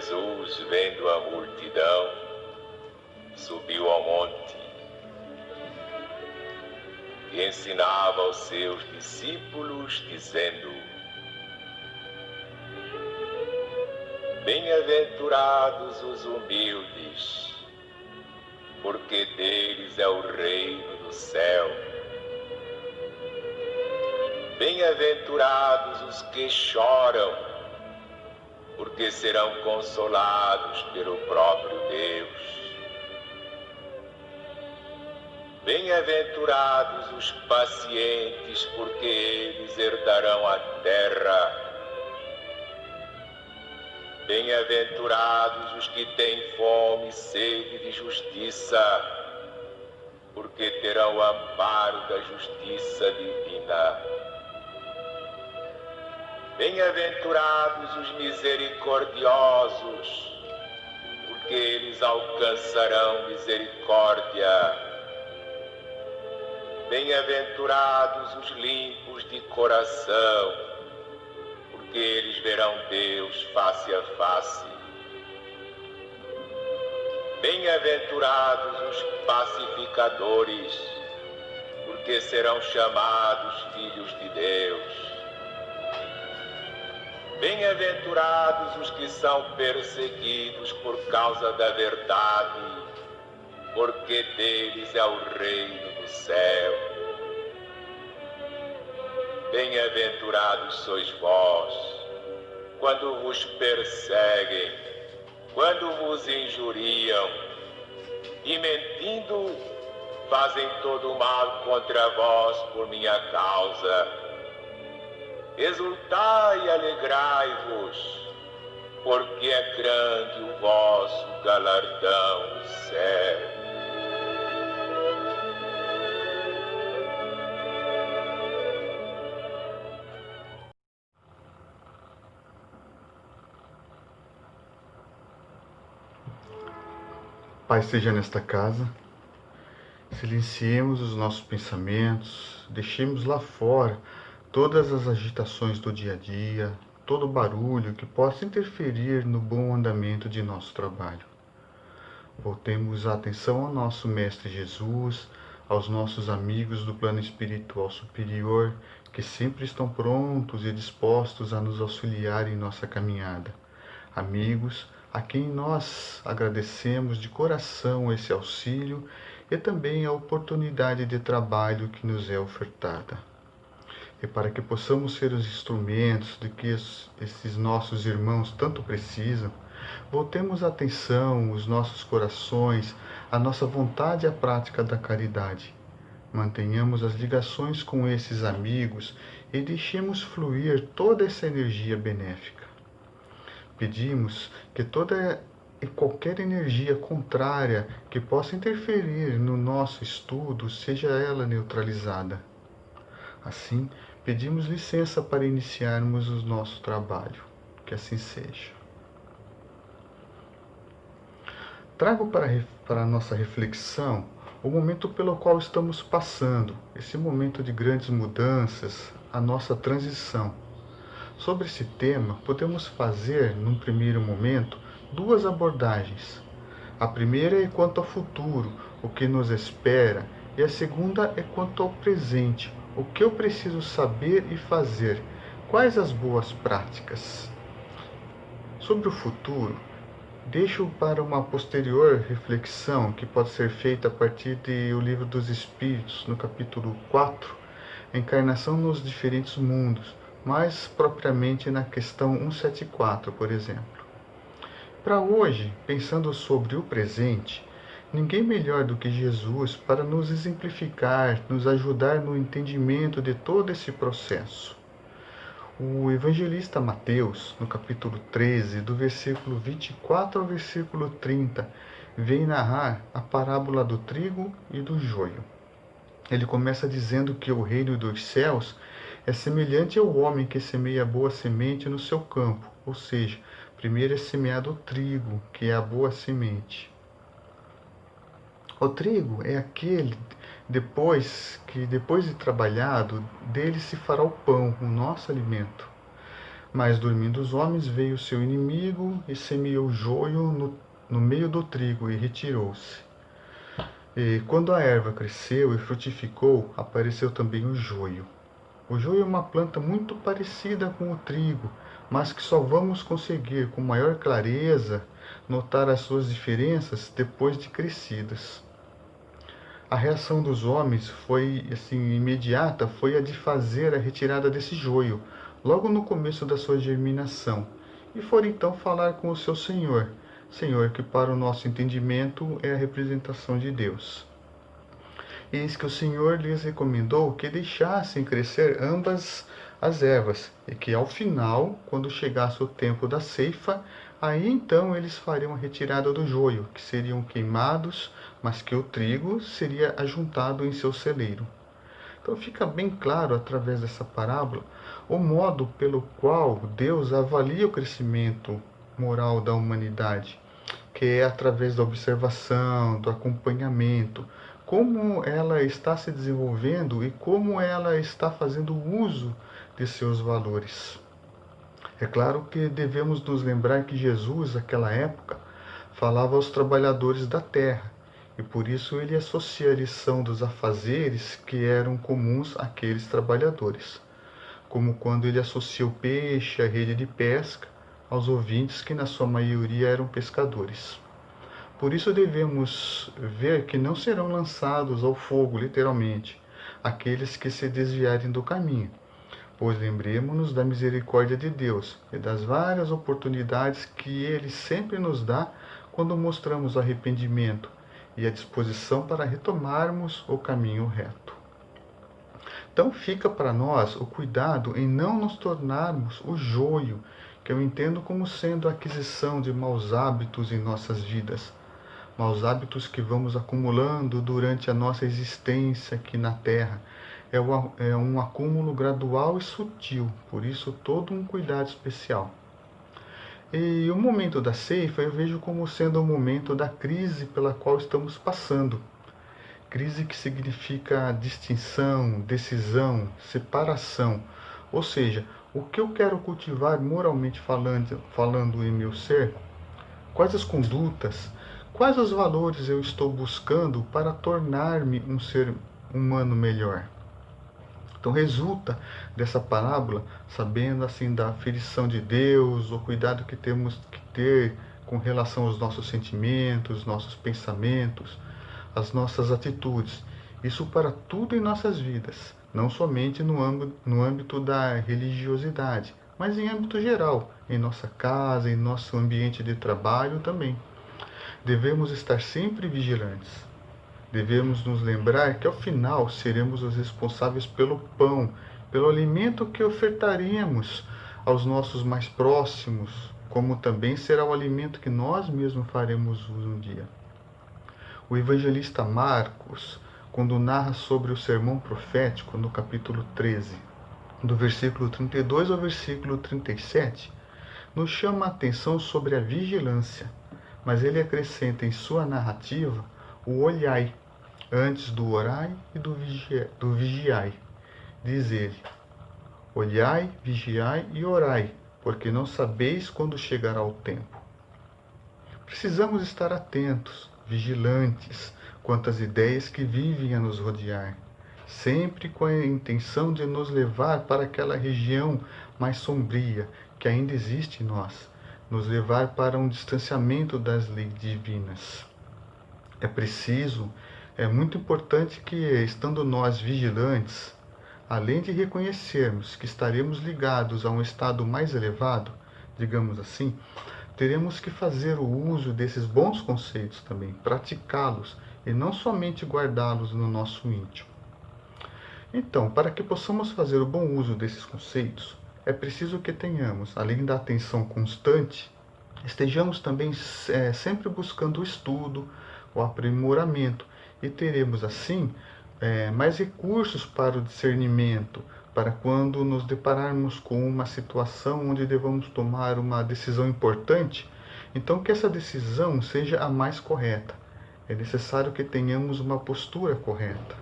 Jesus, vendo a multidão, subiu ao monte e ensinava aos seus discípulos, dizendo: Bem-aventurados os humildes, porque deles é o reino do céu. Bem-aventurados os que choram, porque serão consolados pelo próprio Deus. Bem-aventurados os pacientes, porque eles herdarão a terra. Bem-aventurados os que têm fome e sede de justiça, porque terão o amparo da justiça divina. Bem-aventurados os misericordiosos, porque eles alcançarão misericórdia. Bem-aventurados os limpos de coração, porque eles verão Deus face a face. Bem-aventurados os pacificadores, porque serão chamados filhos de Deus. Bem-aventurados os que são perseguidos por causa da verdade, porque deles é o reino do céu. Bem-aventurados sois vós, quando vos perseguem, quando vos injuriam, e mentindo fazem todo o mal contra vós por minha causa. Exultai e alegrai-vos, porque é grande o vosso galardão no céu. Pai seja nesta casa, silenciemos os nossos pensamentos, deixemos lá fora todas as agitações do dia a dia, todo barulho que possa interferir no bom andamento de nosso trabalho. Voltemos a atenção ao nosso Mestre Jesus, aos nossos amigos do plano espiritual superior, que sempre estão prontos e dispostos a nos auxiliar em nossa caminhada. Amigos a quem nós agradecemos de coração esse auxílio e também a oportunidade de trabalho que nos é ofertada. E para que possamos ser os instrumentos de que esses nossos irmãos tanto precisam, voltemos a atenção, os nossos corações, a nossa vontade à prática da caridade. Mantenhamos as ligações com esses amigos e deixemos fluir toda essa energia benéfica. Pedimos que toda e qualquer energia contrária que possa interferir no nosso estudo seja ela neutralizada. Assim, pedimos licença para iniciarmos o nosso trabalho. Que assim seja. Trago para a nossa reflexão o momento pelo qual estamos passando, esse momento de grandes mudanças, a nossa transição. Sobre esse tema, podemos fazer, num primeiro momento, duas abordagens. A primeira é quanto ao futuro, o que nos espera, e a segunda é quanto ao presente, o que eu preciso saber e fazer, quais as boas práticas. Sobre o futuro, deixo para uma posterior reflexão que pode ser feita a partir do Livro dos Espíritos, no capítulo 4, a encarnação nos diferentes mundos, mais propriamente na questão 174, por exemplo. Para hoje, pensando sobre o presente, ninguém melhor do que Jesus para nos exemplificar, nos ajudar no entendimento de todo esse processo. O evangelista Mateus, no capítulo 13, do versículo 24 ao versículo 30, vem narrar a parábola do trigo e do joio. Ele começa dizendo que o reino dos céus é semelhante ao homem que semeia boa semente no seu campo, ou seja, primeiro é semeado o trigo, que é a boa semente. O trigo é aquele depois de trabalhado, dele se fará o pão, o nosso alimento. Mas dormindo os homens, veio seu inimigo e semeou joio no meio do trigo e retirou-se. E quando a erva cresceu e frutificou, apareceu também o joio. O joio é uma planta muito parecida com o trigo, mas que só vamos conseguir com maior clareza notar as suas diferenças depois de crescidas. A reação dos homens foi imediata, foi a de fazer a retirada desse joio, logo no começo da sua germinação, e foram então falar com o seu Senhor, Senhor que para o nosso entendimento é a representação de Deus. Eis que o Senhor lhes recomendou que deixassem crescer ambas as ervas, e que ao final, quando chegasse o tempo da ceifa, aí então eles fariam a retirada do joio, que seriam queimados, mas que o trigo seria ajuntado em seu celeiro. Então fica bem claro, através dessa parábola, o modo pelo qual Deus avalia o crescimento moral da humanidade, que é através da observação, do acompanhamento, como ela está se desenvolvendo e como ela está fazendo uso de seus valores. É claro que devemos nos lembrar que Jesus, naquela época, falava aos trabalhadores da terra, e por isso ele associa a lição dos afazeres que eram comuns àqueles trabalhadores, como quando ele associa o peixe, a rede de pesca, aos ouvintes que na sua maioria eram pescadores. Por isso devemos ver que não serão lançados ao fogo, literalmente, aqueles que se desviarem do caminho, pois lembremos-nos da misericórdia de Deus e das várias oportunidades que Ele sempre nos dá quando mostramos arrependimento e a disposição para retomarmos o caminho reto. Então fica para nós o cuidado em não nos tornarmos o joio, que eu entendo como sendo a aquisição de maus hábitos em nossas vidas, maus hábitos que vamos acumulando durante a nossa existência aqui na Terra. É um acúmulo gradual e sutil, por isso todo um cuidado especial. E o momento da ceifa eu vejo como sendo o momento da crise pela qual estamos passando. Crise que significa distinção, decisão, separação. Ou seja, o que eu quero cultivar moralmente falando em meu ser? Quais as condutas? Quais os valores eu estou buscando para tornar-me um ser humano melhor? Então resulta dessa parábola, sabendo assim da aferição de Deus, o cuidado que temos que ter com relação aos nossos sentimentos, nossos pensamentos, as nossas atitudes. Isso para tudo em nossas vidas, não somente no âmbito da religiosidade, mas em âmbito geral, em nossa casa, em nosso ambiente de trabalho também. Devemos estar sempre vigilantes. Devemos nos lembrar que ao final seremos os responsáveis pelo pão, pelo alimento que ofertaremos aos nossos mais próximos, como também será o alimento que nós mesmos faremos uso um dia. O evangelista Marcos, quando narra sobre o sermão profético, no capítulo 13, do versículo 32 ao versículo 37, nos chama a atenção sobre a vigilância, mas ele acrescenta em sua narrativa o olhai, antes do orai e do vigiai. Diz ele: olhai, vigiai e orai, porque não sabeis quando chegará o tempo. Precisamos estar atentos, vigilantes, quanto às ideias que vivem a nos rodear, sempre com a intenção de nos levar para aquela região mais sombria que ainda existe em nós, nos levar para um distanciamento das leis divinas. É muito importante que, estando nós vigilantes, além de reconhecermos que estaremos ligados a um estado mais elevado, digamos assim, teremos que fazer o uso desses bons conceitos também, praticá-los e não somente guardá-los no nosso íntimo. Então, para que possamos fazer o bom uso desses conceitos, é preciso que tenhamos, além da atenção constante, estejamos também sempre buscando o estudo, o aprimoramento, e teremos assim mais recursos para o discernimento, para quando nos depararmos com uma situação onde devamos tomar uma decisão importante, então que essa decisão seja a mais correta. É necessário que tenhamos uma postura correta.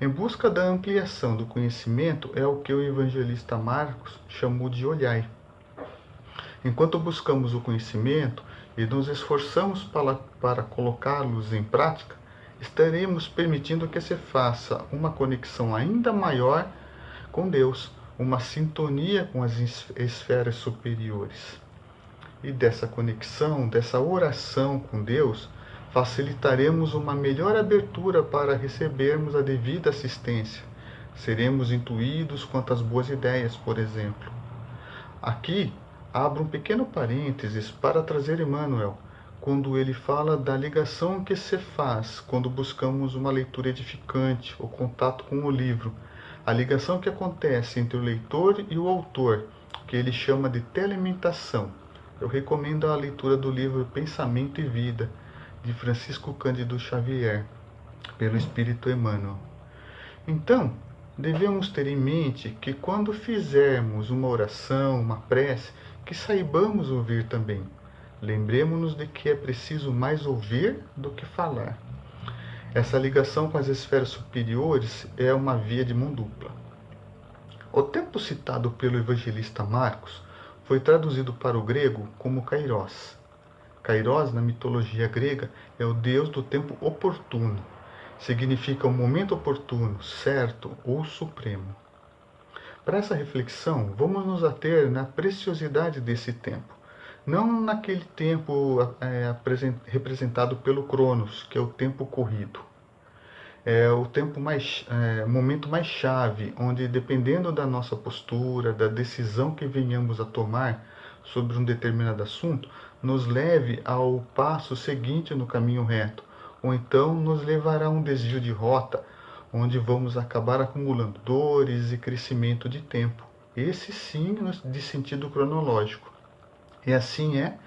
Em busca da ampliação do conhecimento é o que o evangelista Marcos chamou de olhai. Enquanto buscamos o conhecimento e nos esforçamos para colocá-los em prática, estaremos permitindo que se faça uma conexão ainda maior com Deus, uma sintonia com as esferas superiores. E dessa conexão, dessa oração com Deus, facilitaremos uma melhor abertura para recebermos a devida assistência. Seremos intuídos quanto às boas ideias, por exemplo. Aqui, abro um pequeno parênteses para trazer Emmanuel, quando ele fala da ligação que se faz quando buscamos uma leitura edificante, o contato com o livro, a ligação que acontece entre o leitor e o autor, que ele chama de telementação. Eu recomendo a leitura do livro Pensamento e Vida, de Francisco Cândido Xavier, pelo Espírito Emmanuel. Então, devemos ter em mente que quando fizermos uma oração, uma prece, que saibamos ouvir também. Lembremos-nos de que é preciso mais ouvir do que falar. Essa ligação com as esferas superiores é uma via de mão dupla. O tempo citado pelo evangelista Marcos foi traduzido para o grego como Kairos. Kairos, na mitologia grega, é o deus do tempo oportuno. Significa o momento oportuno, certo ou supremo. Para essa reflexão, vamos nos ater na preciosidade desse tempo. Não naquele tempo representado pelo Cronos, que é o tempo corrido. É o momento mais chave, onde, dependendo da nossa postura, da decisão que venhamos a tomar sobre um determinado assunto, nos leve ao passo seguinte no caminho reto, ou então nos levará a um desvio de rota, onde vamos acabar acumulando dores e crescimento de tempo, esse sim de sentido cronológico. E assim é,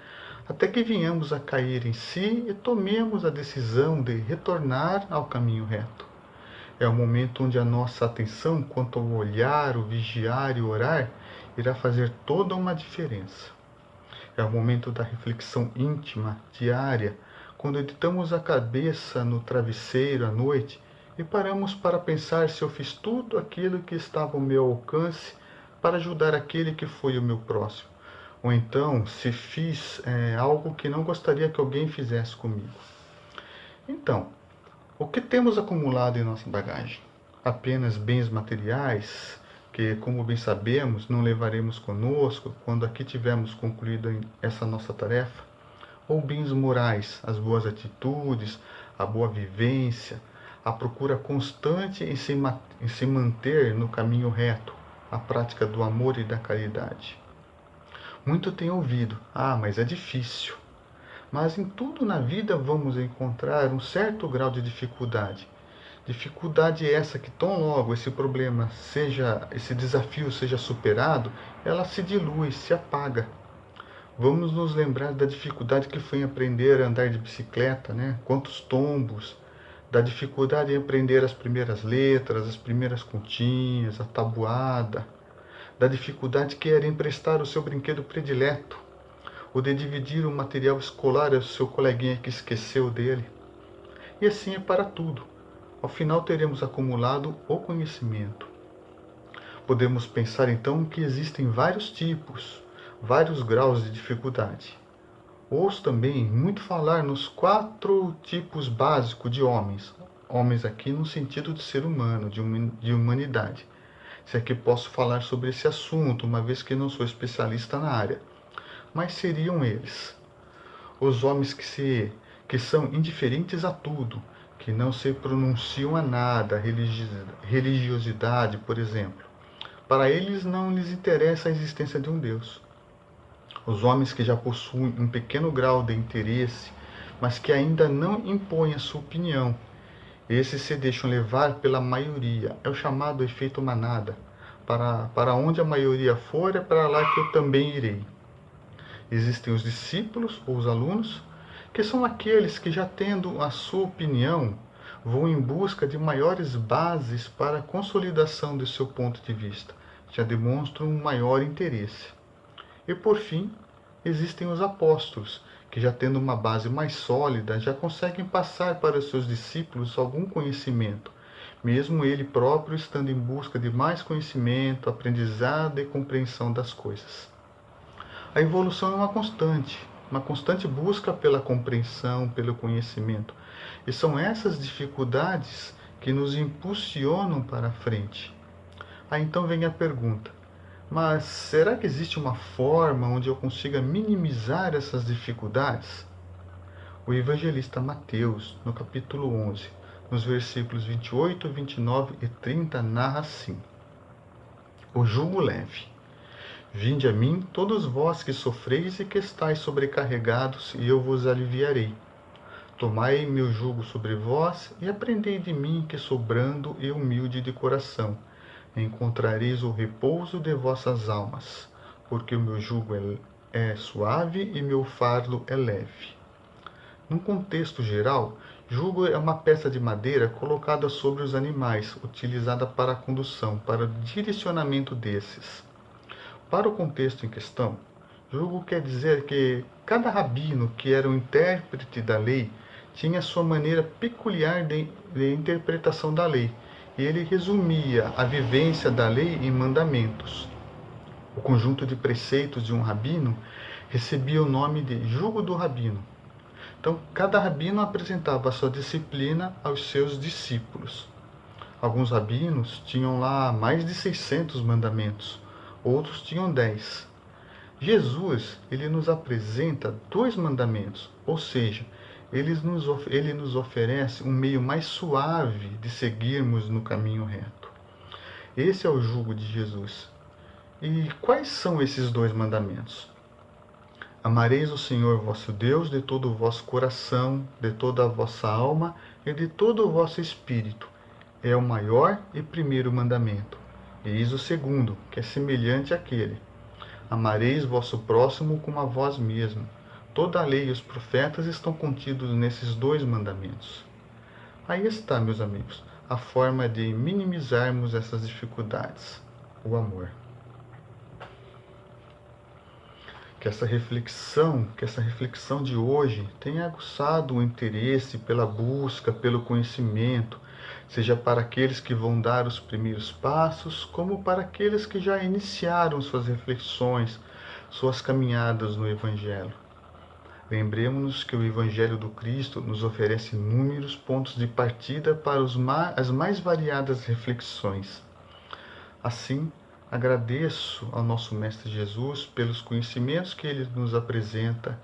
até que venhamos a cair em si e tomemos a decisão de retornar ao caminho reto. É o momento onde a nossa atenção quanto ao olhar, o vigiar e o orar irá fazer toda uma diferença. É o momento da reflexão íntima, diária, quando deitamos a cabeça no travesseiro à noite e paramos para pensar se eu fiz tudo aquilo que estava ao meu alcance para ajudar aquele que foi o meu próximo. Ou então, se fiz algo que não gostaria que alguém fizesse comigo. Então, o que temos acumulado em nossa bagagem? Apenas bens materiais, que, como bem sabemos, não levaremos conosco quando aqui tivermos concluído essa nossa tarefa? Ou bens morais, as boas atitudes, a boa vivência, a procura constante em se manter no caminho reto, a prática do amor e da caridade? Muito tenho ouvido, mas é difícil. Mas em tudo na vida vamos encontrar um certo grau de dificuldade. Dificuldade essa que tão logo esse desafio seja superado, ela se dilui, se apaga. Vamos nos lembrar da dificuldade que foi em aprender a andar de bicicleta, né? Quantos tombos, da dificuldade em aprender as primeiras letras, as primeiras continhas, a tabuada, da dificuldade que era emprestar o seu brinquedo predileto, ou de dividir o material escolar ao seu coleguinha que esqueceu dele. E assim é para tudo. Ao final teremos acumulado o conhecimento. Podemos pensar então que existem vários tipos, vários graus de dificuldade. Ouço também muito falar nos 4 tipos básicos de homens. Homens aqui no sentido de ser humano, de humanidade. Se é que posso falar sobre esse assunto, uma vez que não sou especialista na área. Mas seriam eles: os homens que são indiferentes a tudo, que não se pronunciam a nada, religiosidade, por exemplo. Para eles não lhes interessa a existência de um Deus. Os homens que já possuem um pequeno grau de interesse, mas que ainda não impõem a sua opinião. Esses se deixam levar pela maioria, é o chamado efeito manada. Para onde a maioria for, é para lá que eu também irei. Existem os discípulos, ou os alunos, que são aqueles que, já tendo a sua opinião, vão em busca de maiores bases para a consolidação de seu ponto de vista, já demonstram um maior interesse. E por fim, existem os apóstolos, que já tendo uma base mais sólida, já conseguem passar para os seus discípulos algum conhecimento, mesmo ele próprio estando em busca de mais conhecimento, aprendizado e compreensão das coisas. A evolução é uma constante busca pela compreensão, pelo conhecimento. E são essas dificuldades que nos impulsionam para a frente. Aí então vem a pergunta: mas será que existe uma forma onde eu consiga minimizar essas dificuldades? O evangelista Mateus, no capítulo 11, nos versículos 28, 29 e 30, narra assim: O jugo leve. Vinde a mim, todos vós que sofreis e que estáis sobrecarregados, e eu vos aliviarei. Tomai meu jugo sobre vós e aprendei de mim, que sou brando e humilde de coração. Encontrareis o repouso de vossas almas, porque o meu jugo é suave e meu fardo é leve. Num contexto geral, jugo é uma peça de madeira colocada sobre os animais, utilizada para a condução, para o direcionamento desses. Para o contexto em questão, jugo quer dizer que cada rabino, que era o intérprete da lei, tinha sua maneira peculiar de interpretação da lei, e ele resumia a vivência da lei em mandamentos. O conjunto de preceitos de um rabino recebia o nome de jugo do rabino. Então, cada rabino apresentava a sua disciplina aos seus discípulos. Alguns rabinos tinham lá mais de 600 mandamentos, outros tinham 10. Jesus, ele nos apresenta 2 mandamentos, ou seja, ele nos oferece um meio mais suave de seguirmos no caminho reto. Esse é o jugo de Jesus. E quais são esses 2 mandamentos? Amareis o Senhor vosso Deus de todo o vosso coração, de toda a vossa alma e de todo o vosso espírito. É o maior e primeiro mandamento. Eis o segundo, que é semelhante àquele: Amareis vosso próximo como a vós mesmo. Toda a lei e os profetas estão contidos nesses 2 mandamentos. Aí está, meus amigos, a forma de minimizarmos essas dificuldades: o amor. Que essa reflexão de hoje tenha aguçado o interesse pela busca, pelo conhecimento, seja para aqueles que vão dar os primeiros passos, como para aqueles que já iniciaram suas reflexões, suas caminhadas no Evangelho. Lembremos-nos que o Evangelho do Cristo nos oferece inúmeros pontos de partida para as mais variadas reflexões. Assim, agradeço ao nosso Mestre Jesus pelos conhecimentos que Ele nos apresenta,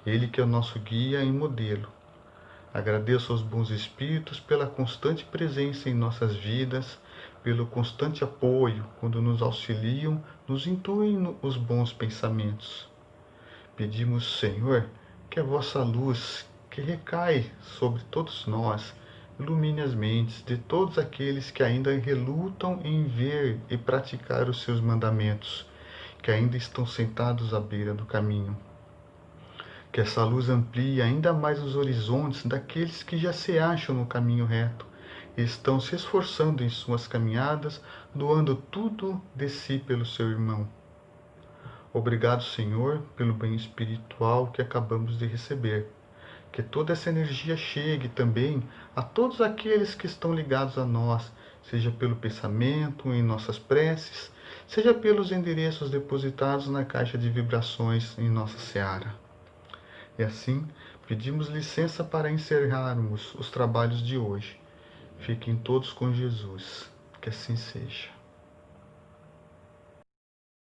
Ele que é o nosso guia e modelo. Agradeço aos bons espíritos pela constante presença em nossas vidas, pelo constante apoio quando nos auxiliam, nos intuem os bons pensamentos. Pedimos, Senhor, que a vossa luz, que recai sobre todos nós, ilumine as mentes de todos aqueles que ainda relutam em ver e praticar os seus mandamentos, que ainda estão sentados à beira do caminho. Que essa luz amplie ainda mais os horizontes daqueles que já se acham no caminho reto e estão se esforçando em suas caminhadas, doando tudo de si pelo seu irmão. Obrigado, Senhor, pelo bem espiritual que acabamos de receber. Que toda essa energia chegue também a todos aqueles que estão ligados a nós, seja pelo pensamento, em nossas preces, seja pelos endereços depositados na caixa de vibrações em nossa seara. E assim, pedimos licença para encerrarmos os trabalhos de hoje. Fiquem todos com Jesus. Que assim seja.